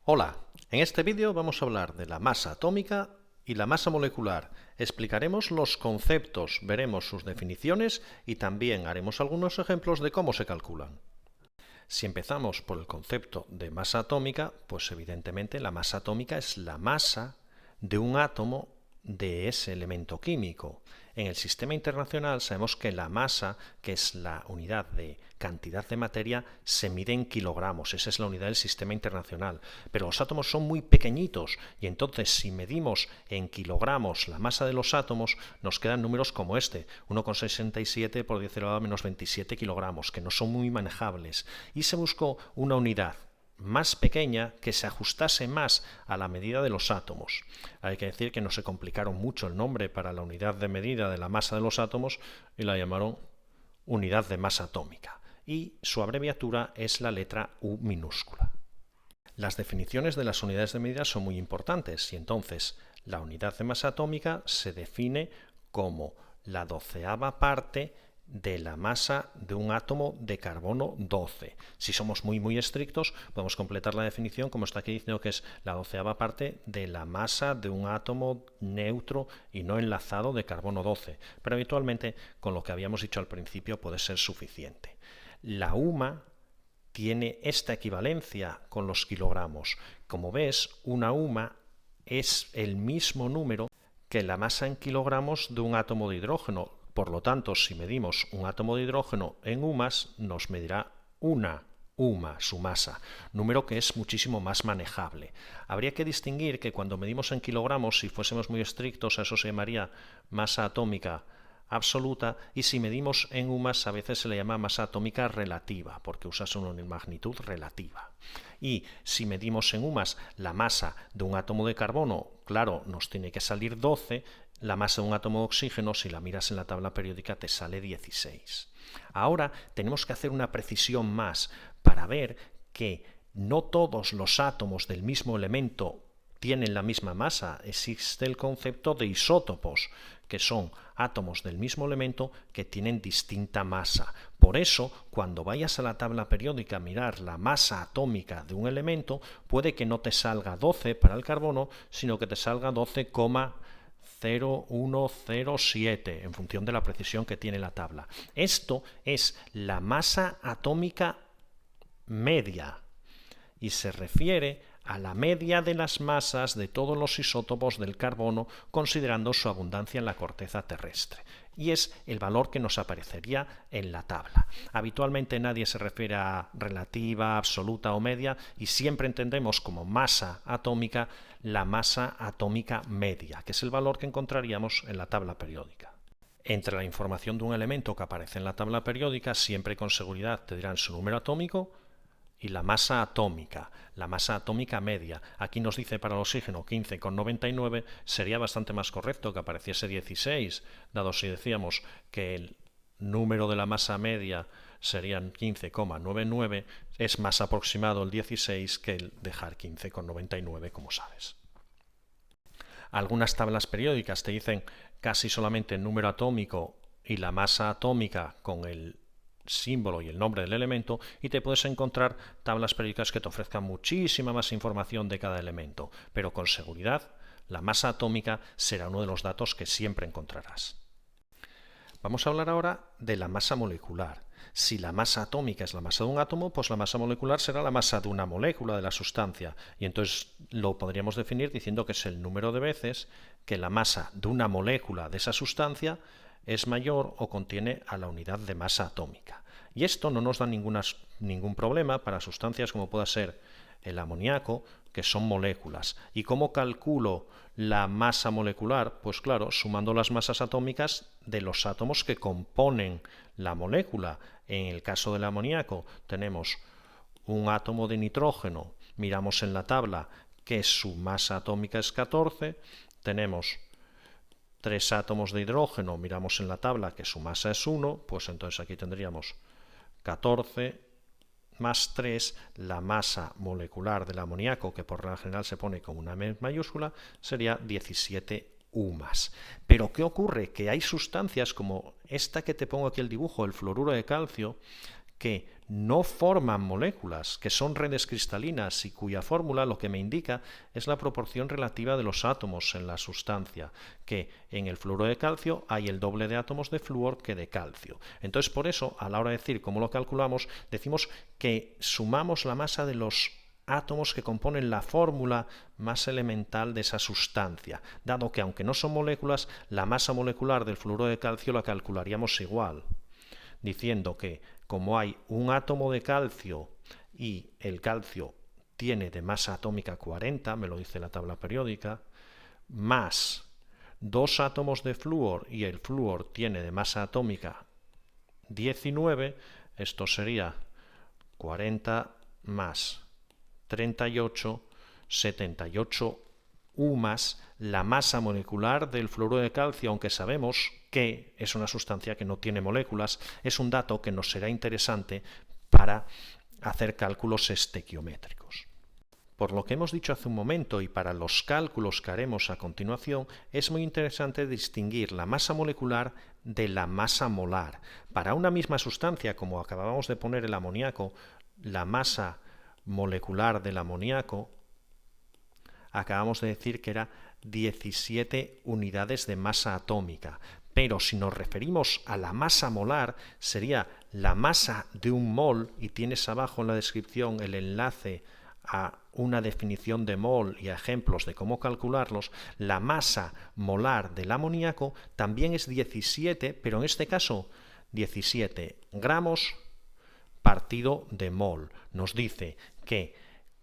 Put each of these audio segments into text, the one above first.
Hola, en este vídeo vamos a hablar de la masa atómica y la masa molecular. Explicaremos los conceptos, veremos sus definiciones y también haremos algunos ejemplos de cómo se calculan. Si empezamos por el concepto de masa atómica, pues evidentemente la masa atómica es la masa de un átomo de ese elemento químico. En el sistema internacional sabemos que la masa, que es la unidad de cantidad de materia, se mide en kilogramos. Esa es la unidad del sistema internacional. Pero los átomos son muy pequeñitos y entonces si medimos en kilogramos la masa de los átomos, nos quedan números como este, 1,67 por 10 elevado a menos 27 kilogramos, que no son muy manejables. Y se buscó una unidad más pequeña que se ajustase más a la medida de los átomos. Hay que decir que no se complicaron mucho el nombre para la unidad de medida de la masa de los átomos y la llamaron unidad de masa atómica. Y su abreviatura es la letra U minúscula. Las definiciones de las unidades de medida son muy importantes y entonces la unidad de masa atómica se define como la 12ª parte de la masa de un átomo de carbono 12. Si somos muy estrictos, podemos completar la definición como está aquí diciendo que es la 12ª parte de la masa de un átomo neutro y no enlazado de carbono 12. Pero habitualmente, con lo que habíamos dicho al principio, puede ser suficiente. La UMA tiene esta equivalencia con los kilogramos. Como ves, una UMA es el mismo número que la masa en kilogramos de un átomo de hidrógeno. Por lo tanto, si medimos un átomo de hidrógeno en UMAs, nos medirá una UMA, su masa, número que es muchísimo más manejable. Habría que distinguir que cuando medimos en kilogramos, si fuésemos muy estrictos, a eso se llamaría masa atómica absoluta, y si medimos en UMAs a veces se le llama masa atómica relativa, porque usas una magnitud relativa. Y si medimos en UMAs la masa de un átomo de carbono, claro, nos tiene que salir 12, la masa de un átomo de oxígeno, si la miras en la tabla periódica, te sale 16. Ahora tenemos que hacer una precisión más para ver que no todos los átomos del mismo elemento tienen la misma masa. Existe el concepto de isótopos, que son átomos del mismo elemento que tienen distinta masa. Por eso, cuando vayas a la tabla periódica a mirar la masa atómica de un elemento, puede que no te salga 12 para el carbono, sino que te salga 12,0107 en función de la precisión que tiene la tabla. Esto es la masa atómica media y se refiere a la media de las masas de todos los isótopos del carbono considerando su abundancia en la corteza terrestre. Y es el valor que nos aparecería en la tabla. Habitualmente nadie se refiere a relativa, absoluta o media y siempre entendemos como masa atómica la masa atómica media, que es el valor que encontraríamos en la tabla periódica. Entre la información de un elemento que aparece en la tabla periódica, siempre con seguridad te dirán su número atómico y la masa atómica media. Aquí nos dice para el oxígeno 15,99, sería bastante más correcto que apareciese 16, dado si decíamos que el número de la masa media serían 15,99, es más aproximado el 16 que el dejar 15,99, como sabes. Algunas tablas periódicas te dicen casi solamente el número atómico y la masa atómica con el símbolo y el nombre del elemento, y te puedes encontrar tablas periódicas que te ofrezcan muchísima más información de cada elemento, pero con seguridad la masa atómica será uno de los datos que siempre encontrarás. Vamos a hablar ahora de la masa molecular. Si la masa atómica es la masa de un átomo, pues la masa molecular será la masa de una molécula de la sustancia, y entonces lo podríamos definir diciendo que es el número de veces que la masa de una molécula de esa sustancia es mayor o contiene a la unidad de masa atómica. Y esto no nos da ningún problema para sustancias como pueda ser el amoníaco, que son moléculas. ¿Y cómo calculo la masa molecular? Pues claro, sumando las masas atómicas de los átomos que componen la molécula. En el caso del amoníaco tenemos un átomo de nitrógeno, miramos en la tabla que su masa atómica es 14, tenemos 3 átomos de hidrógeno, miramos en la tabla que su masa es 1, pues entonces aquí tendríamos 14 más 3, la masa molecular del amoníaco, que por regla general se pone con una M mayúscula, sería 17 UMAs. Pero ¿qué ocurre? Que hay sustancias como esta que te pongo aquí el dibujo, el fluoruro de calcio, que no forman moléculas, que son redes cristalinas y cuya fórmula lo que me indica es la proporción relativa de los átomos en la sustancia, que en el fluoruro de calcio hay el doble de átomos de flúor que de calcio. Entonces, por eso, a la hora de decir cómo lo calculamos, decimos que sumamos la masa de los átomos que componen la fórmula más elemental de esa sustancia, dado que aunque no son moléculas, la masa molecular del fluoruro de calcio la calcularíamos igual, diciendo que como hay un átomo de calcio y el calcio tiene de masa atómica 40, me lo dice la tabla periódica, más 2 átomos de flúor y el flúor tiene de masa atómica 19, esto sería 40 más 38, 78 U más la masa molecular del fluoruro de calcio, aunque sabemos que es una sustancia que no tiene moléculas, es un dato que nos será interesante para hacer cálculos estequiométricos. Por lo que hemos dicho hace un momento y para los cálculos que haremos a continuación, es muy interesante distinguir la masa molecular de la masa molar. Para una misma sustancia, como acabábamos de poner el amoníaco, la masa molecular del amoníaco, acabamos de decir que era 17 unidades de masa atómica, pero si nos referimos a la masa molar, sería la masa de un mol, y tienes abajo en la descripción el enlace a una definición de mol y a ejemplos de cómo calcularlos. La masa molar del amoníaco también es 17, pero en este caso 17 gramos partido de mol. Nos dice que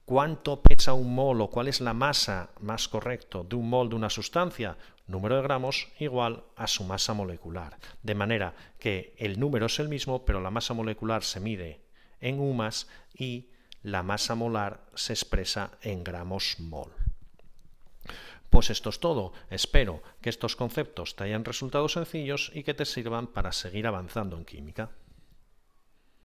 cuánto pesa un mol o cuál es la masa más correcto de un mol de una sustancia, número de gramos igual a su masa molecular. De manera que el número es el mismo, pero la masa molecular se mide en UMAS y la masa molar se expresa en gramos mol. Pues esto es todo. Espero que estos conceptos te hayan resultado sencillos y que te sirvan para seguir avanzando en química.